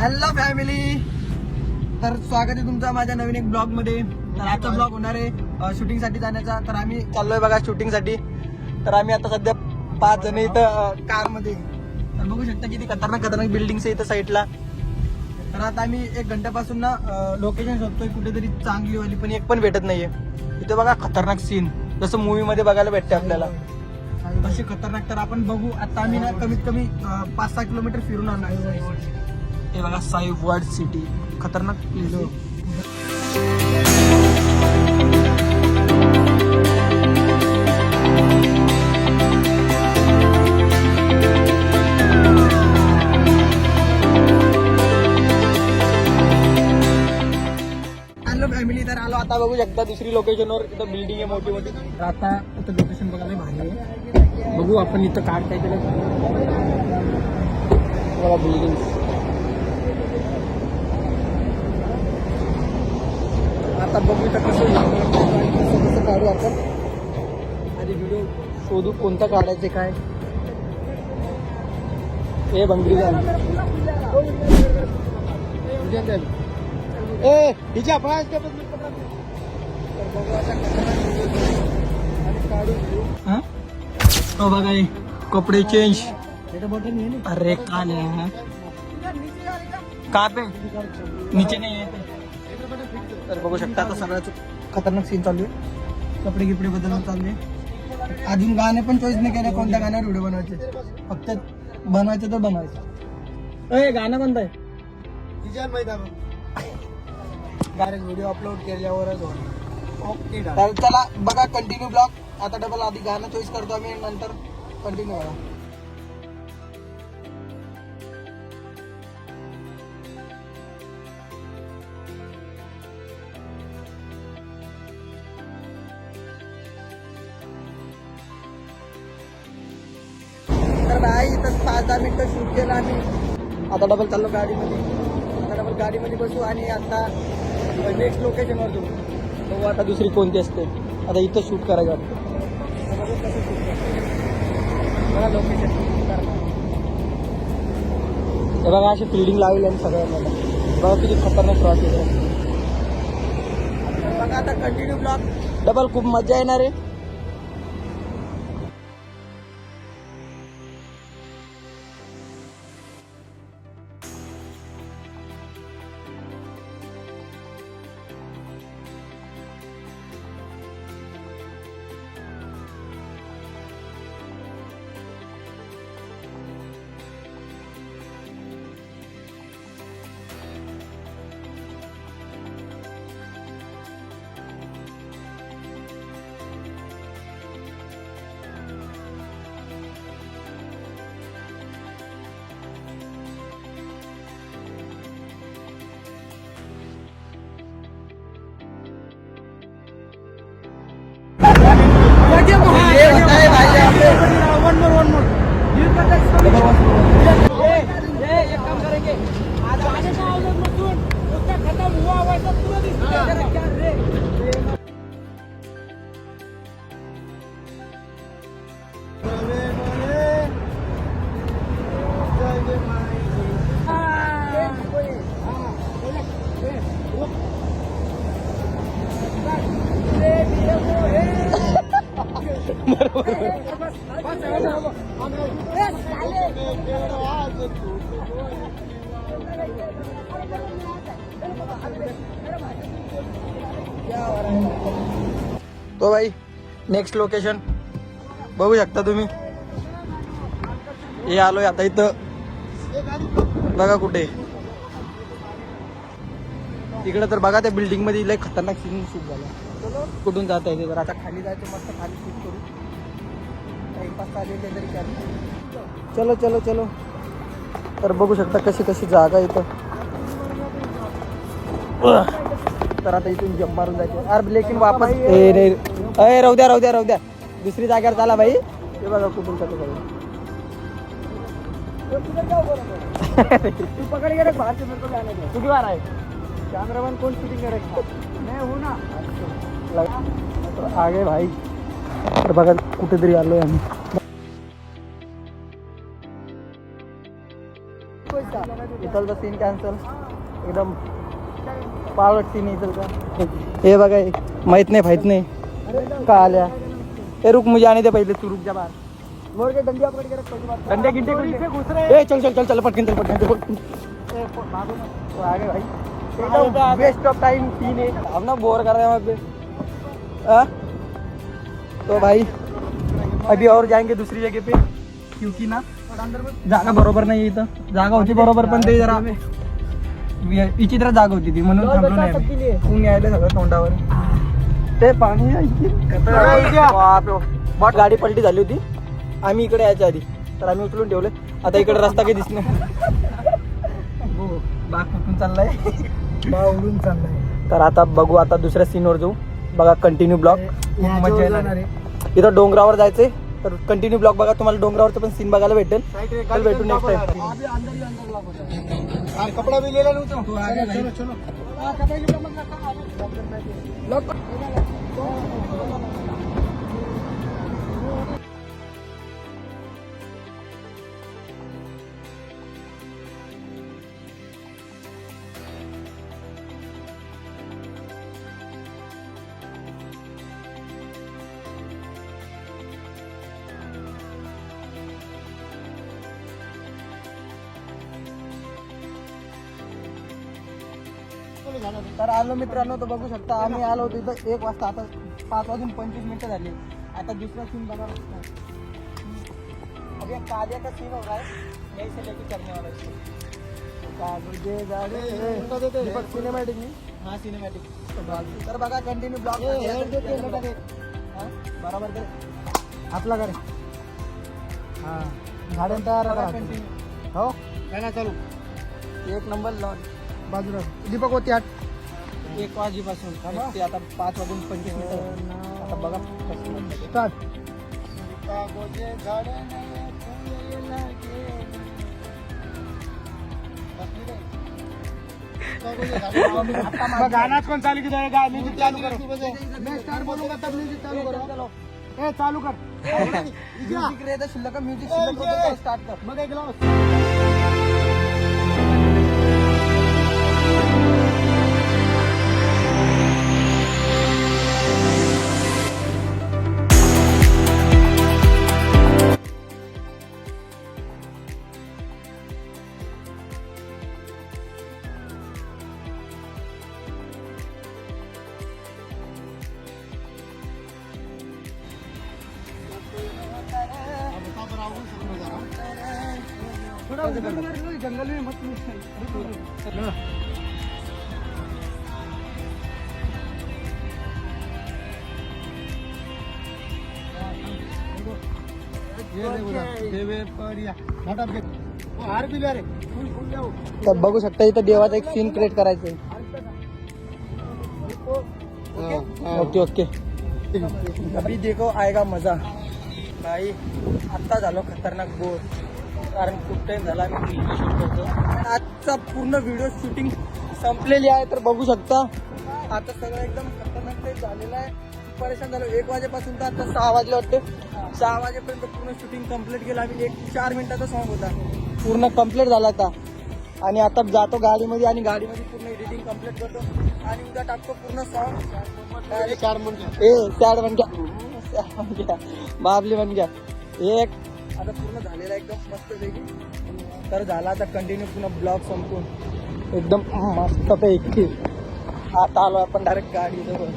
Hello family, तर स्वागत आहे तुमचं माझ्या नवीन एक ब्लॉग मध्ये. तर आजचा ब्लॉग होणार आहे शूटिंग साठी जाण्याचा. तर आम्ही चाललोय बघा शूटिंग साठी. तर आम्ही आता सध्या 5 जण इथं कार मध्ये. तर बघू शकता किती खतरनाक खतरनाक बिल्डिंग्स आहे इथं साईडला. तर आता आम्ही 1 घंट्यापासून ना लोकेशन शोधतोय कुठेतरी चांगली वाली, पण एक पण भेटत नाहीये. इथे बघा खतरनाक सीन जसं मूवी मध्ये बघायला भेटते आपल्याला, तसे खतरनाक. तर आपण बघू. आता आम्ही ना कमीत कमी 5-6 किलोमीटर फिरून आणणार. हे बघा साई वर्ल्ड सिटी, खतरनाक प्लेस आहे. हॅलो फॅमिली, तर आलो आता. बघू शकता दुसरी लोकेशनवर इथं बिल्डिंग आहे मोठी मोठी. तर आता इथं लोकेशन बघायला भारी आहे. बघू आपण इथं काढता येते बघा बिल्डिंग. आता बघू तर कसं काढू आपण. आधी व्हिडिओ शोधू कोणता काढायचे काय. हे बंगरी हिच्या हो बघा कपडे चेंज. अरे का नाही का पे नीचे नाही आहे. तर बघू शकता आता सगळ्याच खतरनाक सीन चालू आहे. कपडे गिपडे बदलून चालू आहे. अजून गाणे पण चॉईस नाही केलं कोणत्या गाण्यावर व्हिडिओ बनवायचे. फक्त बनवायचं तर बनवायचं. ए गाणं कोणतं आहे डायरेक्ट व्हिडिओ अपलोड केल्यावरच होणार. ओके, तर चला बघा कंटिन्यू ब्लॉग. आता डबल आधी गाणं चॉईस करतो आम्ही, नंतर कंटिन्यू करा. तर भाई इथं 5-10 मिनिटं शूट केलं आम्ही. आता डबल चाललो गाडीमध्ये. आता डबल गाडीमध्ये बसू आणि आता नेक्स्ट लोकेशनवर जाऊ. बघू आता दुसरी कोणती असते. आता इथं शूट करायचं वाटतं. बघा लोकेशन हे बघा अशी फिल्डिंग लावली आणि सगळ्यांना बघा किती खतरनाक क्रॉस आहे. बघा आता कंटिन्यू ब्लॉग. डबल खूप मजा येणार आहे. एक काम करेंगे आज आने का आउटलेट मत सुन, उसका खत्म हुआ हुआ सब तुरंत इस क्या रे. तो भाई नेक्स्ट लोकेशन बघू शकता तुम्ही. हे आलोय आता इथं. बघा कुठे तिकडे. तर बघा त्या बिल्डिंग मध्ये लय खतरनाक सीन शूट झाला. कुठून जाता येते. तर आता खाली जायचं, मस्त खाली शूट करू. टाइमपास चालेल तरी काय. चलो चलो चलो. तर बघू शकता कशी कशी जागा इथं. तर आता इथून जंप मारून जायचं. अरे लेकिन वापस राहू द्या राहू द्या राहू द्या. दुसरी जागेवर चाला भाई. हे बघा कुठून कसं जाईल. तू पकड़ के रख बाहर से, मेरे को जाने दे. तू क्यों आ रहा है? कैमरामैन कौन शूटिंग करेगा? मैं हूँ ना. आगे भाई. तर बघा कुठेतरी आलोय आम्ही. इथलचा सीन कॅन्सल एकदम पावट सीन इथलचा. हे बघा हे माहित नाही का आल्या. हे रुक मुझे आने दे पहिले, तू रुक जा बाहर. डंडे गिंडे ए चल चल चल चल पटकन चल पटकन. तो आगे भाई वेस्ट ऑफ टाइम सीन है. हम ना बोर कर रहे हैं वहाँ पे. तो भाई अभी और जाएंगे दूसरी जगह पे, क्योंकि ना जागा बरोबर नाही इथं. जागा होती बरोबर पण ते जरा विचित्र जागा होती ती, म्हणून थांबलो नाही. ऊन यायला सगळं तोंडावर. ते पाणी बहुत गाडी पलटी झाली होती आम्ही इकडे यायच्या आधी, तर आम्ही उचलून ठेवले. आता इकडे रस्ता काही दिसत नाही. बाग कुठून चाललाय, बावळून चाललाय. तर आता बघू, आता दुसऱ्या सीनवर जाऊ. बघा कंटिन्यू ब्लॉग, मजा येणार आहे. इथं डोंगरावर जायचंय, तर कंटिन्यू ब्लॉग बघा. तुम्हाला डोंगरावरचं पण सीन बघायला भेटेल. कल भेटू नेक्स्ट टाइम. कपडा भी लेला नव्हतं. तर आलो मित्रांनो, तर बघू शकता आम्ही आलो होतो इथं 1 वाजता. आता 5:25 झाली. आता दुसरा सीन बघा. अभी कालिया का सीन हो रहा है, यहीं से लेके चलने वाला है. दीपक सिनेमॅटिक मी. हाँ सिनेमॅटिक. तर बघा कंटिन्यू ब्लॉग बरोबर कर आपला करे. हां गाड्या तयार करा कंटिन्यू. हो काय ना चालू. 1 नंबर लॉन्च बाजूला. दीपक होती 1 वाजेपासून ते आता 5:25. आता बघा स्टार्ट. गाना कौन चालू की जाएगा? म्यूजिक चालू करो. मैं स्टार्ट बोलूंगा तब म्यूजिक चालू करो. ए चालू कर. म्युझिक रे शिल्लक म्युझिक शिल्लक स्टार्ट कर. मग एक ग्लास. जंगल में मत तर बघू शकता इथं देवाचा एक सीन क्रिएट करायचंय. Okay okay. अभी देखो आएगा मजा. भाई आत्ता झालो खतरनाक बोर, कारण खूप टाइम झाला मी शूट करतो. आजचा पूर्ण व्हिडिओ शूटिंग संपलेली आहे. तर बघू शकता आता सगळं एकदम खतरनाक टाईप झालेलं आहे. परेशान झालो 1 वाजेपासून तर आता 6 वाजले वाटते. 6 वाजेपर्यंत पूर्ण शूटिंग कम्प्लीट केलं आम्ही. 4 मिनिटाचा सॉन्ग होता, पूर्ण कम्प्लीट झाला आता. आणि आता जातो गाडीमध्ये आणि गाडीमध्ये पूर्ण एडिटिंग कम्प्लीट करतो आणि उद्या टाकतो पूर्ण सॉन्ग. सॅड बन गया, बाबली बन गया. एक आता पूर्ण झालेला एकदम मस्त पैकी. तर झाला आता कंटिन्यू पुन्हा ब्लॉग संपून एकदम मस्त पैकी. आता आलो आपण डायरेक्ट गाडी जवळ.